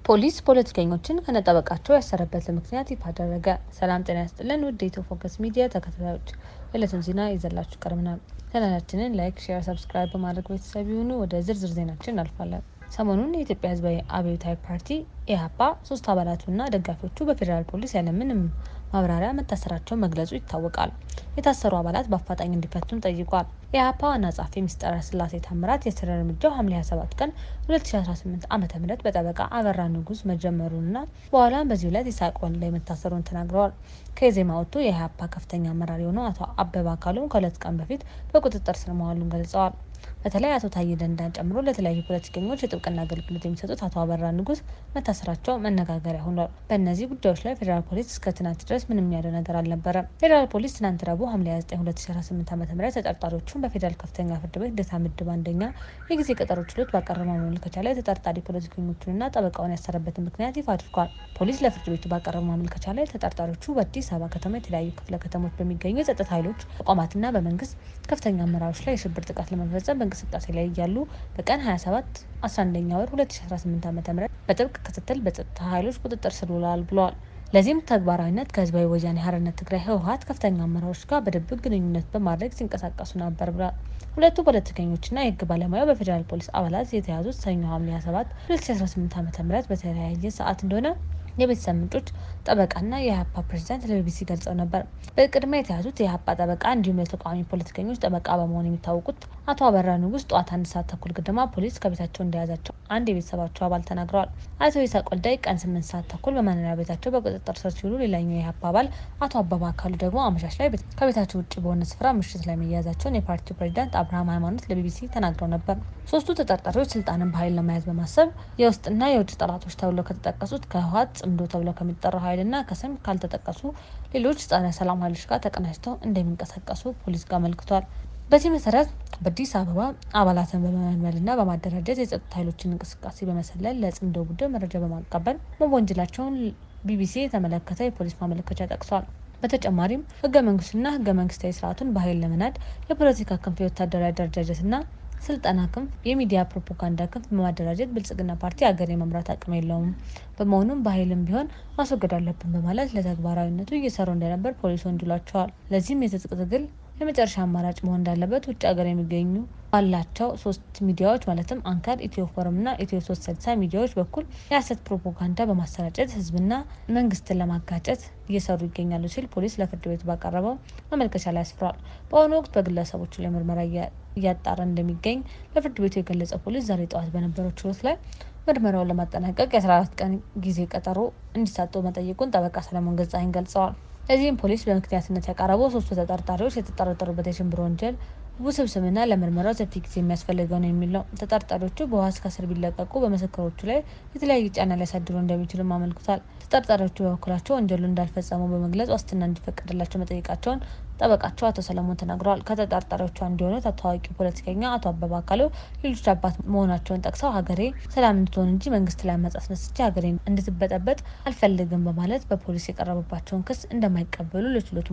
ፖሊስ ፖለቲከኞችን ከነጠበቃቸው ያሰረበት ምክንያት ይፋ አደረገ። ሰላም ጤና ይስጥልን ውድ የኢትዮ ፎከስ ሚዲያ ተከታታዮች፣ የዕለቱን ዜና ይዘላችሁ ቀርበናል። ቻናላችንን ላይክ፣ ሼር፣ ሰብስክራይብ በማድረግ ቤተሰብ ይሁኑ። ወደ ዝርዝር ዜናችን እናልፋለን። ሰሞኑን የኢትዮጵያ ሕዝባዊ አብዮታዊ ፓርቲ ኢህአፓ 3 አባላቱና ደጋፊዎቹ በፌዴራል ፖሊስ ያለምንም ማብራሪያ መታሰራቸውን መግለጹ ይታወቃል። የታሰሩ አባላት በአፋጣኝ እንዲፈቱም ጠይቋል። የኢህአፓ ዋና ጸሐፊ ሚስጥረ ስላሴ ታምራት የእስር እርምጃው ሐምሌ 27 ቀን 2018 ዓ.ም በጠበቃ አበራ ንጉስ መጀመሩንና በኋላም በዚህ ዕለት ይስሐቅ ወልዴ መታሰሩን ተናግረዋል። ከኢዜማ ወጥቶ የኢህአፓ ከፍተኛ አመራር የሆነው አቶ አበበ አካሉ ከ2 ቀን በፊት በቁጥጥር ስር መዋሉን ገልጸዋል። በተለይ አቶ ታዬ ደንዳን ጨምሮ ለተለያዩ ፖለቲከኞች የጥብቅና አገልግሎት የሚሰጡት አቶ አበራ ንጉስ መታሰራቸው መነጋገሪያ ሆኗል። በእነዚህ ጉዳዮች ላይ ፌዴራል ፖሊስ እስከ ትናንት ድረስ ምንም ያለው ነገር አልነበረም። ፌዴራል ፖሊስ ትናንት ረቡዕ ሐምሌ 29 2018 ዓ.ም ተጠርጣሪዎቹን በፌዴራል ከፍተኛ ፍርድ ቤት ልደታ ምድብ አንደኛ የጊዜ ቀጠሮ ችሎት ባቀረበው ማመልከቻ ላይ ተጠርጣሪ ፖለቲከኞቹንና ጠበቃውን ያሰረበትን ምክንያት ይፋ አድርጓል። ፖሊስ ለፍርድ ቤቱ ባቀረበው ማመልከቻ ላይ ተጠርጣሪዎቹ በአዲስ አበባ ከተማ የተለያዩ ክፍለ ከተሞች በሚገኙ የጸጥታ ኃይሎች ተቋማትና በመንግስት ከፍተኛ አመራሮች ላይ የሽብር ጥቃት ለመፈጸም እንቅስቃሴ ላይ እያሉ በቀን 27 11ኛ ወር 2018 ዓ.ም በጥብቅ ክትትል በጸጥታ ኃይሎች ቁጥጥር ስር ውለዋል ብለዋል። ለዚህም ተግባራዊነት ከህዝባዊ ወያኔ ሓርነት ትግራይ ህወሓት ከፍተኛ አመራሮች ጋር በድብቅ ግንኙነት በማድረግ ሲንቀሳቀሱ ነበር ብለዋል። ሁለቱ ፖለቲከኞችና የህግ ባለሙያው በፌዴራል ፖሊስ አባላት የተያዙት ሰኞ ሐምሌ 27 2018 ዓ.ም በተለያየ ሰዓት እንደሆነ የቤተሰብ ምንጮች ጠበቃና የኢህአፓ ፕሬዝዳንት ለቢቢሲ ገልጸው ነበር። በቅድሚያ የተያዙት የኢህአፓ ጠበቃ እንዲሁም ለተቃዋሚ ፖለቲከኞች ጠበቃ በመሆን የሚታወቁት አቶ አበራ ንጉስ ጠዋት 1 ሰዓት ተኩል ገደማ ፖሊስ ከቤታቸው እንደያዛቸው አንድ የቤተሰባቸው አባል ተናግረዋል። አቶ ይስሐቅ ወልዴ ቀን 8 ሰዓት ተኩል በመኖሪያ ቤታቸው በቁጥጥር ስር ሲውሉ፣ ሌላኛው የኢህአፓ አባል አቶ አበባ አካሉ ደግሞ አመሻሽ ላይ ከቤታቸው ውጭ በሆነ ስፍራ ምሽት ላይ መያዛቸውን የፓርቲው ፕሬዝዳንት አብርሃም ሃይማኖት ለቢቢሲ ተናግረው ነበር። ሶስቱ ተጠርጣሪዎች ስልጣንን በኃይል ለመያዝ በማሰብ የውስጥና የውጭ ጠላቶች ተብለው ከተጠቀሱት ከህወሓት ጽምዶ ተብለው ከሚጠራው ኃይልና ከስም ካልተጠቀሱ ሌሎች ጸረ ሰላም ኃይሎች ጋር ተቀናጅተው እንደሚንቀሳቀሱ ፖሊስ ጋር አመልክቷል። በዚህ መሰረት በአዲስ አበባ አባላትን በመመልመልና በማደራጀት የጸጥታ ኃይሎችን እንቅስቃሴ በመሰለል ለጽምዶ ቡድን መረጃ በማቀበል መወንጀላቸውን ቢቢሲ የተመለከተ የፖሊስ ማመልከቻ ጠቅሷል። በተጨማሪም ህገ መንግስቱና ህገ መንግስታዊ ስርዓቱን በኃይል ለመናድ የፖለቲካ ክንፍ፣ የወታደራዊ አደረጃጀትና ስልጠና ክንፍ፣ የሚዲያ ፕሮፓጋንዳ ክንፍ በማደራጀት ብልጽግና ፓርቲ ሀገር የመምራት አቅም የለውም፣ በመሆኑም በኃይልም ቢሆን ማስወገድ አለብን በማለት ለተግባራዊነቱ እየሰሩ እንደነበር ፖሊስ ወንጅሏቸዋል። ለዚህም የትጥቅ ትግል የመጨረሻ አማራጭ መሆን እንዳለበት ውጭ ሀገር የሚገኙ ባላቸው 3 ሚዲያዎች ማለትም አንከር፣ ኢትዮ ፎረም እና ኢትዮ 360 ሚዲያዎች በኩል የሀሰት ፕሮፓጋንዳ በማሰራጨት ህዝብና መንግስትን ለማጋጨት እየሰሩ ይገኛሉ ሲል ፖሊስ ለፍርድ ቤቱ ባቀረበው ማመልከቻ ላይ አስፍሯል። በአሁኑ ወቅት በግለሰቦቹ ላይ ምርመራ እያጣራ እንደሚገኝ ለፍርድ ቤቱ የገለጸው ፖሊስ ዛሬ ጠዋት በነበረው ችሎት ላይ ምርመራውን ለማጠናቀቅ የ14 ቀን ጊዜ ቀጠሮ እንዲሰጠው መጠየቁን ጠበቃ ሰለሞን ገዛኸኝ ገልጸዋል። ለዚህም ፖሊስ በምክንያትነት ያቀረበው 3 ተጠርጣሪዎች የተጠረጠሩበት የሽብር ወንጀል ውስብስብና ለምርመራው ሰፊ ጊዜ የሚያስፈልገው ነው የሚል ነው። ተጠርጣሪዎቹ በዋስ ከእስር ቢለቀቁ በምስክሮቹ ላይ የተለያዩ ጫና ሊያሳድሩ እንደሚችሉም አመልክቷል። ተጠርጣሪዎቹ በበኩላቸው ወንጀሉ እንዳልፈጸሙ በመግለጽ ዋስትና እንዲፈቀድላቸው መጠየቃቸውን ጠበቃቸው አቶ ሰለሞን ተናግረዋል። ከተጠርጣሪዎቹ አንዱ የሆኑት ታዋቂው ፖለቲከኛ አቶ አበባ አካሉ ሌሎች አባት መሆናቸውን ጠቅሰው ሀገሬ ሰላም እንድትሆን እንጂ መንግስት ላይ አመጽ አስነስቼ ሀገሬ እንድትበጠበጥ አልፈልግም በማለት በፖሊስ የቀረበባቸውን ክስ እንደማይቀበሉ ለችሎቱ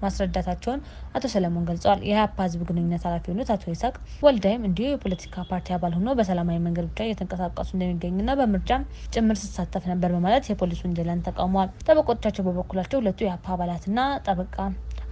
ማስረዳታቸውን አቶ ሰለሞን ገልጸዋል። የኢህአፓ ህዝብ ግንኙነት ኃላፊ የሆኑት አቶ ይስሐቅ ወልዴም እንዲሁ የፖለቲካ ፓርቲ አባል ሆኖ በሰላማዊ መንገድ ብቻ እየተንቀሳቀሱ እንደሚገኙና በምርጫም ጭምር ሲሳተፍ ነበር በማለት የፖሊስ ውንጀላን ተቃውመዋል። ጠበቆቻቸው በበኩላቸው ሁለቱ የኢህአፓ አባላትና ጠበቃ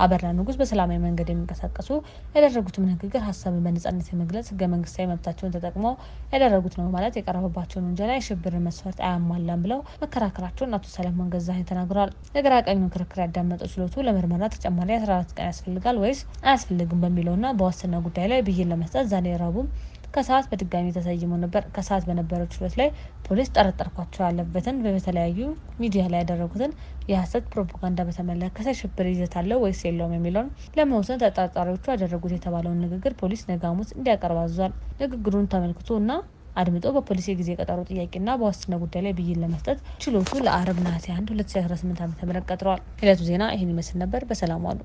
አበራ ንጉስ በሰላማዊ መንገድ የሚንቀሳቀሱ ያደረጉትም ንግግር ሀሳብን በነጻነት የመግለጽ ህገ መንግስታዊ መብታቸውን ተጠቅመው ያደረጉት ነው ማለት የቀረበባቸውን ወንጀላ የሽብርን መስፈርት አያሟላም ብለው መከራከራቸውን አቶ ሰለሞን ገዛኸኝ ተናግረዋል። የግራ ቀኙን ክርክር ያዳመጠው ችሎቱ ለምርመራ ተጨማሪ 14 ቀን ያስፈልጋል ወይስ አያስፈልግም በሚለውና በዋስትና ጉዳይ ላይ ብይን ለመስጠት ዛሬ ረቡዕ ከሰዓት በድጋሚ ተሰይሞ ነበር። ከሰዓት በነበረው ችሎት ላይ ፖሊስ ጠረጠርኳቸው ያለበትን በተለያዩ ሚዲያ ላይ ያደረጉትን የሀሰት ፕሮፓጋንዳ በተመለከተ ሽብር ይዘት አለው ወይስ የለውም የሚለውን ለመወሰን ተጠርጣሪዎቹ ያደረጉት የተባለውን ንግግር ፖሊስ ነገ ሐሙስ እንዲያቀርብ አዟል። ንግግሩን ተመልክቶ እና አድምጦ በፖሊስ የጊዜ ቀጠሮ ጥያቄና በዋስትና ጉዳይ ላይ ብይን ለመስጠት ችሎቱ ለአርብ ነሐሴ 1 2018 ዓ.ም ቀጥሯል። የዕለቱ ዜና ይህን ይመስል ነበር። በሰላም ዋሉ።